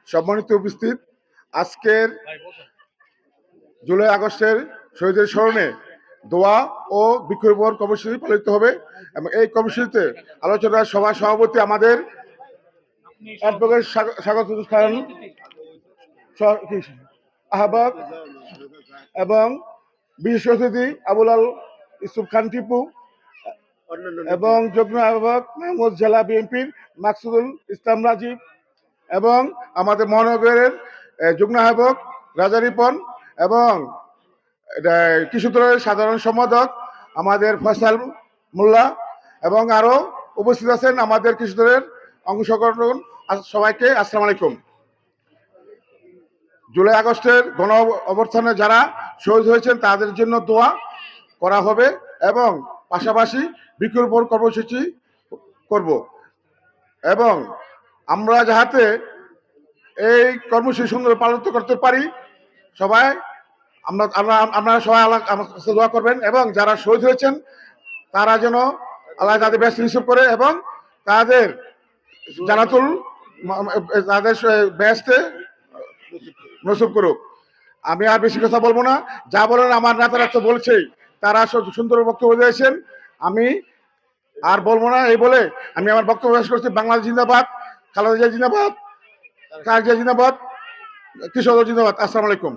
সম্মানিত উপস্থিত, আজকের জুলাই আগস্টের শহীদের স্মরণে দোয়া ও বৃক্ষরোপণ কর্মসূচি পালিত হবে এবং এই কর্মসূচিতে আলোচনা সভা সভাপতি আমাদের অ্যাডভোকেট স্বাগত খান আহ্বায়ক এবং বিশেষ অতিথি আবুল আল ইউসুফ খান টিপু এবং যুগ্ম আহ্বায়ক মাহমুদ জেলা বিএনপির মাকসুদুল ইসলাম রাজীব এবং আমাদের মহানগরের যুগ্ম আহ্বায়ক রাজা রিপন এবং কৃষকদলের সাধারণ সম্পাদক আমাদের ফয়সাল মোল্লা এবং আরো উপস্থিত আছেন আমাদের কৃষকদলের অংশগ্রহণ। সবাইকে আসসালামু আলাইকুম। জুলাই আগস্টের গণ অভ্যুত্থানে যারা শহীদ হয়েছেন তাদের জন্য দোয়া করা হবে এবং পাশাপাশি বৃক্ষরোপণ কর্মসূচি করব এবং আমরা যাহাতে এই কর্মসূচি সুন্দর পালন করতে পারি সবাই আপনারা সবাই আমার কাছে দোয়া করবেন এবং যারা শহীদ হয়েছেন তারা যেন আল্লাহ তাদের ব্যস্ত নিশ্চয় করে এবং তাদের জানাতুল তাদের ব্যস্তে নসিব করুক। আমি আর বেশি কথা বলবো না, যা বলেন আমার নেতারা তো বলছেই, তারা সুন্দর বক্তব্য দিয়েছেন, আমি আর বলবো না। এই বলে আমি আমার বক্তব্য শেষ করছি। বাংলাদেশ জিন্দাবাদ, খালেদা জিয়া জিন্দাবাদ, তারেক জিয়া জিন্দাবাদ, কৃষক জিন্দাবাদ। আসসালামু আলাইকুম।